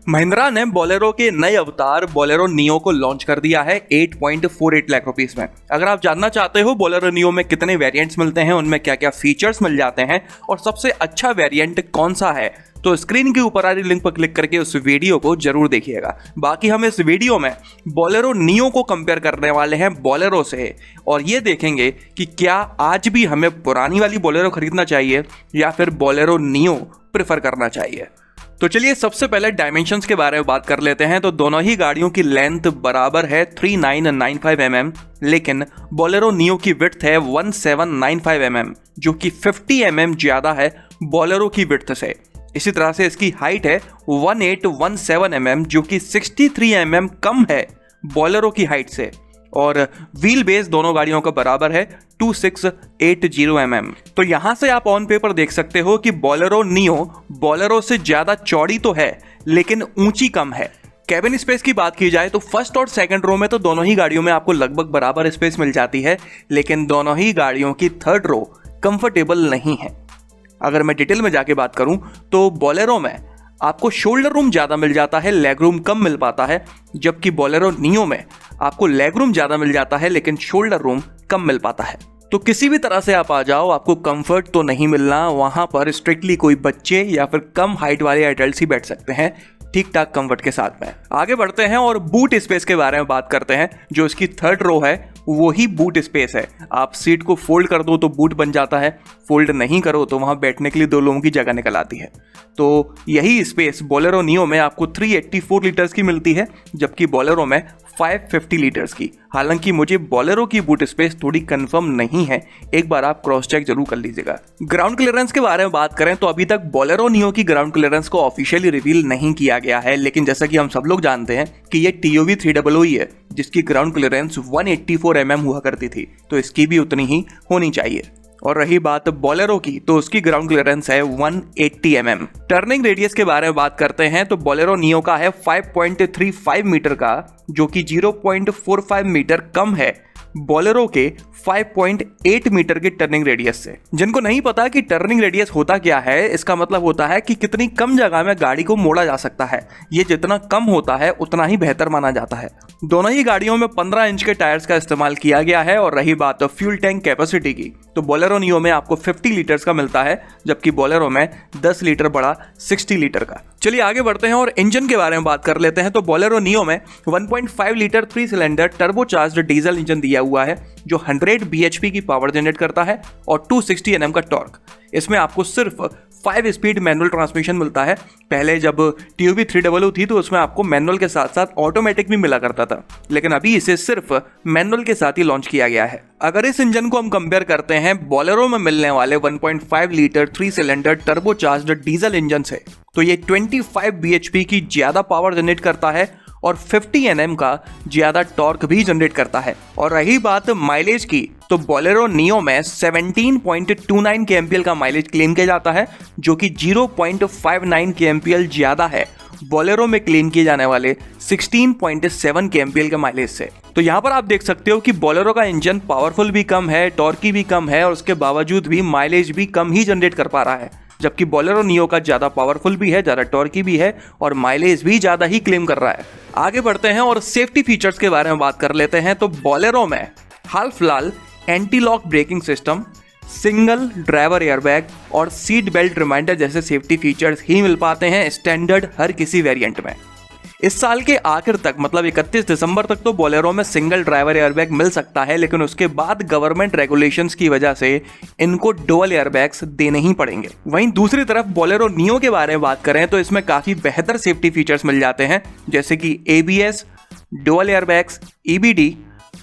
महिंद्रा ने बोलेरो के नए अवतार बोलेरो नियो को लॉन्च कर दिया है 8.48 लाख रुपीस में। अगर आप जानना चाहते हो बोलेरो नियो में कितने वेरिएंट्स मिलते हैं, उनमें क्या क्या फीचर्स मिल जाते हैं और सबसे अच्छा वेरिएंट कौन सा है, तो स्क्रीन के ऊपर आ रही लिंक पर क्लिक करके उस वीडियो को जरूर देखिएगा। बाकी हम इस वीडियो में बोलेरो नियो को कंपेयर करने वाले हैं बोलेरो से और ये देखेंगे कि क्या आज भी हमें पुरानी वाली बोलेरो खरीदना चाहिए या फिर बोलेरो नियो प्रेफर करना चाहिए। तो चलिए सबसे पहले डायमेंशंस के बारे में बात कर लेते हैं। तो दोनों ही गाड़ियों की लेंथ बराबर है 3995 mm, लेकिन बोलेरो नियो की विड्थ है 1795 mm, जो कि 50 mm ज्यादा है बोलेरो की विड्थ से। इसी तरह से इसकी हाइट है 1817 mm, जो कि 63 mm कम है बोलेरो की हाइट से। और व्हील बेस दोनों गाड़ियों का बराबर है 2680 mm। तो यहां से आप ऑन पेपर देख सकते हो कि बोलेरो नियो बोलेरो से ज्यादा चौड़ी तो है लेकिन ऊंची कम है। कैबिन स्पेस की बात की जाए तो फर्स्ट और सेकंड रो में तो दोनों ही गाड़ियों में आपको लगभग बराबर स्पेस मिल जाती है, लेकिन दोनों ही गाड़ियों की थर्ड रो कंफर्टेबल नहीं है। अगर मैं डिटेल में जाके बात करूं तो बोलेरो में आपको शोल्डर रूम ज़्यादा मिल जाता है, लेग रूम कम मिल पाता है, जबकि बोलेरो नियो में आपको लेग रूम ज़्यादा मिल जाता है लेकिन शोल्डर रूम कम मिल पाता है। तो किसी भी तरह से आप आ जाओ, आपको कंफर्ट तो नहीं मिलना। वहाँ पर स्ट्रिक्टली कोई बच्चे या फिर कम हाइट वाले एडल्ट्स ही बैठ सकते हैं ठीक ठाक कंफर्ट के साथ में। आगे बढ़ते हैं और बूट स्पेस के बारे में बात करते हैं। जो इसकी थर्ड रो है वो ही बूट स्पेस है। आप सीट को फोल्ड कर दो तो बूट बन जाता है, फोल्ड नहीं करो तो वहाँ बैठने के लिए दो लोगों की जगह निकल आती है। तो यही स्पेस बोलेरो नियो में आपको 384 लीटर्स की मिलती है, जबकि बोलेरो में 550 लीटर्स की। हालांकि मुझे बोलेरो की बूट स्पेस थोड़ी कंफर्म नहीं है, एक बार आप क्रॉस चेक जरूर कर लीजिएगा। ग्राउंड क्लियरेंस के बारे में बात करें तो अभी तक बोलेरो नियो की ग्राउंड क्लियरेंस को ऑफिशियली रिवील नहीं किया गया है, लेकिन जैसा कि हम सब लोग जानते हैं कि ये TOV 300 ही है जिसकी ग्राउंड क्लियरेंस 184 mm हुआ करती थी, तो इसकी भी उतनी ही होनी चाहिए। और रही बात बोलेरो की तो उसकी ग्राउंड क्लियरेंस है 180 mm। टर्निंग रेडियस के बारे में बात करते हैं तो बोलेरो नियो का है 5.35 मीटर का, जो कि 0.45 मीटर कम है बोलेरो के 5.8 मीटर के टर्निंग रेडियस से। जिनको नहीं पता कि टर्निंग रेडियस होता क्या है, इसका मतलब होता है कि कितनी कम जगह में गाड़ी को मोड़ा जा सकता है। ये जितना कम होता है उतना ही बेहतर माना जाता है। दोनों ही गाड़ियों में 15 इंच के टायर्स का इस्तेमाल किया गया है। और रही बात फ्यूल टैंक कैपेसिटी की तो बोलेरो नियो में आपको 50 लीटर्स का मिलता है, जबकि बोलेरो में 10 लीटर बड़ा 60 लीटर का। चलिए आगे बढ़ते हैं और इंजन के बारे में बात कर लेते हैं। तो बोलेरो नियो में 1.5 litre 3 cylinder turbocharged diesel engine दिया हुआ है जो 100 bhp की पावर जनरेट करता है और 260 Nm का टॉर्क। इसमें आपको सिर्फ 5 स्पीड मैनुअल ट्रांसमिशन मिलता है। पहले जब TOV 300 थी तो उसमें आपको मैनुअल के साथ साथ ऑटोमेटिक भी मिला करता था, लेकिन अभी इसे सिर्फ मैनुअल के साथ ही लॉन्च किया गया है। अगर इस इंजन को हम कंपेयर करते हैं बोलेरो में मिलने वाले 1.5 litre 3 cylinder turbocharged diesel engine से, तो ये 25 bhp की ज्यादा पावर जनरेट करता है और 50 Nm का ज्यादा टॉर्क भी जनरेट करता है। और रही बात माइलेज की तो बोलेरो नियो में 17.29 kmpl का माइलेज क्लेम किया जाता है, जो कि 0.59 kmpl ज्यादा है बोलेरो में क्लेम किए जाने वाले 16.7 kmpl के माइलेज से। तो यहाँ पर आप देख सकते हो कि बोलेरो का इंजन पावरफुल भी कम है, टॉर्की भी कम है और उसके बावजूद भी माइलेज भी कम ही जनरेट कर पा रहा है, जबकि बोलेरो नियो का ज्यादा पावरफुल भी है, ज्यादा टॉर्की भी है और माइलेज भी ज्यादा ही क्लेम कर रहा है। आगे बढ़ते हैं और सेफ्टी फीचर्स के बारे में बात कर लेते हैं। तो बोलेरो में हाल फिलहाल anti lock braking system, single driver airbag और सीट बेल्ट रिमाइंडर जैसे सेफ्टी फीचर्स ही मिल पाते हैं स्टैंडर्ड हर किसी वेरिएंट में। इस साल के आखिर तक मतलब 31 दिसंबर तक तो बोलेरो में सिंगल ड्राइवर एयरबैग मिल सकता है, लेकिन उसके बाद गवर्नमेंट रेगुलेशंस की वजह से इनको डुअल एयरबैग्स देने ही पड़ेंगे। वहीं दूसरी तरफ बोलेरो नियो के बारे में बात करें तो इसमें काफी बेहतर सेफ्टी फीचर्स मिल जाते हैं, जैसे कि ABS, dual airbags, EBD,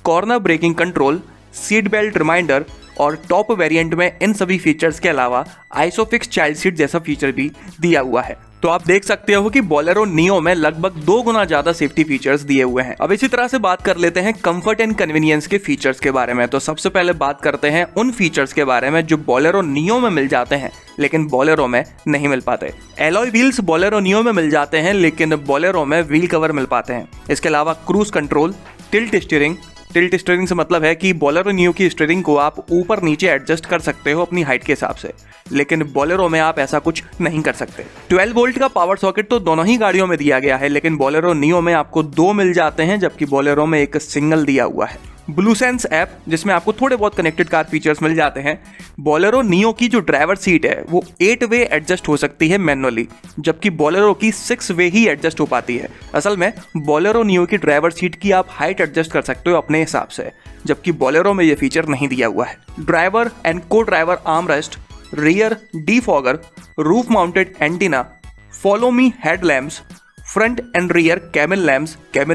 corner braking control, seat belt reminder और टॉप वेरिएंट में इन सभी फीचर्स के अलावा आइसोफिक्स चाइल्ड सीट जैसा फीचर भी दिया हुआ है। तो आप देख सकते हो कि बोलेरो नियो में लगभग 2 गुना ज्यादा सेफ्टी फीचर्स दिए हुए हैं। अब इसी तरह से बात कर लेते हैं कंफर्ट एंड कन्वीनियंस के फीचर्स के बारे में। तो सबसे पहले बात करते हैं उन फीचर्स के बारे में जो बोलेरो नियो में मिल जाते हैं लेकिन बोलेरो में नहीं मिल पाते। एलॉय व्हील्स बोलेरो नियो में मिल जाते हैं लेकिन बोलेरो में व्हील कवर मिल पाते हैं। इसके अलावा cruise control, tilt steering, tilt steering से मतलब है कि बोलेरो नियो की स्टीयरिंग को आप ऊपर नीचे एडजस्ट कर सकते हो अपनी हाइट के हिसाब से, लेकिन बोलेरो में आप ऐसा कुछ नहीं कर सकते। 12 वोल्ट का पावर सॉकेट तो दोनों ही गाड़ियों में दिया गया है, लेकिन बोलेरो नियो में आपको 2 मिल जाते हैं, जबकि बोलेरो में एक सिंगल दिया हुआ है। ब्लू सेंस ऐप, जिसमें आपको थोड़े बहुत कनेक्टेड कार फीचर्स मिल जाते हैं। बोलेरो नियो की जो ड्राइवर सीट है वो 8 वे एडजस्ट हो सकती है मैनुअली, जबकि बोलेरो की 6 वे ही एडजस्ट हो पाती है। असल में बोलेरो नियो की ड्राइवर सीट की आप हाइट एडजस्ट कर सकते हो अपने हिसाब से, जबकि बोलेरो में ये फीचर नहीं दिया हुआ है। ड्राइवर एंड को driver armrest, rear defogger, roof mounted antenna, follow me headlamps, front end rear camel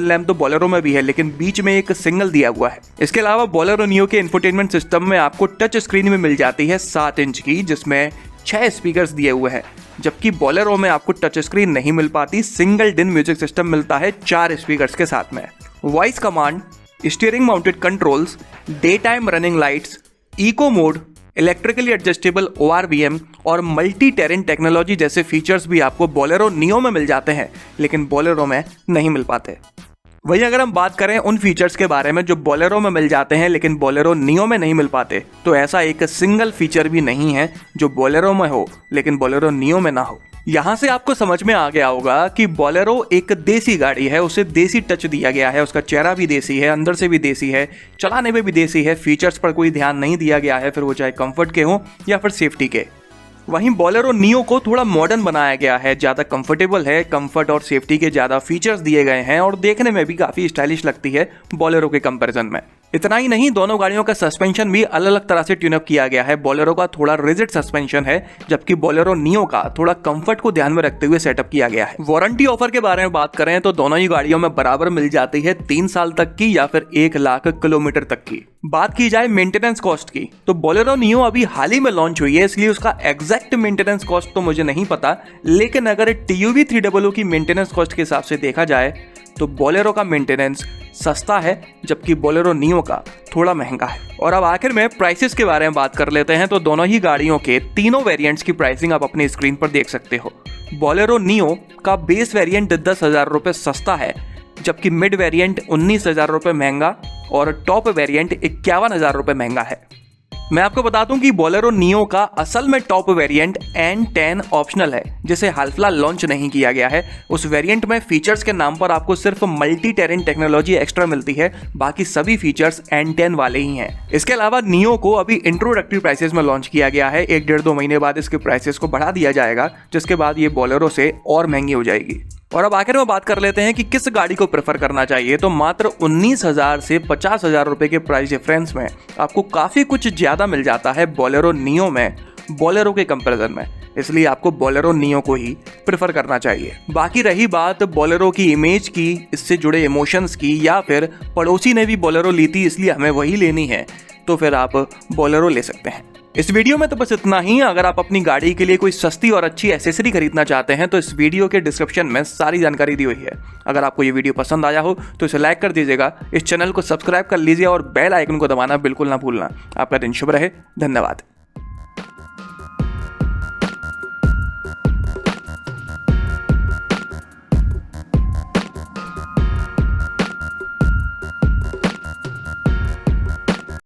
lamp तो बोलेरो में भी है, लेकिन बीच में एक सिंगल दिया हुआ है। इसके अलावा बोलेरो नियो के इंफोटेनमेंट सिस्टम में आपको टच स्क्रीन में मिल जाती है 7 इंच की, जिसमें 6 स्पीकर्स दिए हुए हैं, जबकि बोलेरो में आपको टच स्क्रीन नहीं मिल पाती। सिंगल डिन म्यूजिक सिस्टम मिलता है 4 स्पीकर्स के साथ में। Voice command, steering mounted controls, day time running lights, eco mode, electrically adjustable ORVM और मल्टी टेरेन टेक्नोलॉजी जैसे फीचर्स भी आपको बोलेरो नियो में मिल जाते हैं, लेकिन बोलेरो में नहीं मिल पाते। वहीं अगर हम बात करें उन फीचर्स के बारे में जो बोलेरो में मिल जाते हैं लेकिन बोलेरो नियो में नहीं मिल पाते, तो ऐसा एक सिंगल फीचर भी नहीं है जो बोलेरो में हो लेकिन बोलेरो नियो में ना हो। यहाँ से आपको समझ में आ गया होगा कि बोलेरो एक देसी गाड़ी है, उसे देसी टच दिया गया है, उसका चेहरा भी देसी है, अंदर से भी देसी है, चलाने में भी देसी है, फीचर्स पर कोई ध्यान नहीं दिया गया है, फिर वो चाहे कंफर्ट के हो या फिर सेफ्टी के। वहीं बोलेरो नियो को थोड़ा मॉडर्न बनाया गया है, ज़्यादा कंफर्टेबल है, कंफर्ट और सेफ्टी के ज़्यादा फीचर्स दिए गए हैं और देखने में भी काफ़ी स्टाइलिश लगती है बोलेरो के कंपैरिजन में। इतना ही नहीं, दोनों गाड़ियों का सस्पेंशन भी अलग अलग तरह से ट्यूनअप किया गया है। बोलेरो का थोड़ा रिजिड सस्पेंशन है, जबकि बोलेरो नियो का थोड़ा कंफर्ट को ध्यान में रखते हुए सेटअप किया गया है। वारंटी ऑफर के बारे में बात करें तो दोनों ही गाड़ियों में बराबर मिल जाती है 3 साल तक की या फिर 1 लाख किलोमीटर तक की। बात की जाए मेंटेनेंस कॉस्ट की, तो बोलेरो नियो अभी हाल ही में लॉन्च हुई है, इसलिए उसका एग्जैक्ट मेंटेनेंस कॉस्ट तो मुझे नहीं पता, लेकिन अगर TUV 300 की मेंटेनेंस कॉस्ट के हिसाब से देखा जाए तो बोलेरो का मेंटेनेंस सस्ता है, जबकि बोलेरो नियो का थोड़ा महंगा है। और अब आखिर में प्राइसेस के बारे में बात कर लेते हैं, तो दोनों ही गाड़ियों के तीनों वेरिएंट्स की प्राइसिंग आप अपनी स्क्रीन पर देख सकते हो। बोलेरो नियो का बेस वेरिएंट 10,000 रुपये सस्ता है, जबकि मिड वेरिएंट 19,000 रुपये महंगा और टॉप वेरिएंट 51,000 रुपये महंगा है। मैं आपको बता दूं कि बोलेरो नियो का असल में टॉप वेरिएंट N10 ऑप्शनल है, जिसे हाल फिलहाल लॉन्च नहीं किया गया है। उस वेरिएंट में फीचर्स के नाम पर आपको सिर्फ मल्टी टेरेन टेक्नोलॉजी एक्स्ट्रा मिलती है, बाकी सभी फीचर्स N10 वाले ही हैं। इसके अलावा नियो को अभी इंट्रोडक्टरी प्राइसेस में लॉन्च किया गया है, 1-1.5-2 महीने बाद इसके प्राइसेस को बढ़ा दिया जाएगा, जिसके बाद ये बोलेरो से और महंगी हो जाएगी। और अब आखिर में बात कर लेते हैं कि किस गाड़ी को प्रेफर करना चाहिए, तो मात्र 19,000 से 50,000 रुपए के प्राइस डिफरेंस में आपको काफ़ी कुछ ज़्यादा मिल जाता है बोलेरो नियो में बोलेरो के कंपैरिजन में, इसलिए आपको बोलेरो नियो को ही प्रेफर करना चाहिए। बाकी रही बात बोलेरो की इमेज की, इससे जुड़े इमोशंस की, या फिर पड़ोसी ने भी बोलेरो ली थी इसलिए हमें वही लेनी है, तो फिर आप बोलेरो ले सकते हैं। इस वीडियो में तो बस इतना ही। अगर आप अपनी गाड़ी के लिए कोई सस्ती और अच्छी एसेसरी खरीदना चाहते हैं तो इस वीडियो के डिस्क्रिप्शन में सारी जानकारी दी हुई है। अगर आपको ये वीडियो पसंद आया हो तो इसे लाइक कर दीजिएगा, इस चैनल को सब्सक्राइब कर लीजिए और बेल आइकन को दबाना बिल्कुल ना भूलना। आपका दिन शुभ रहे। धन्यवाद।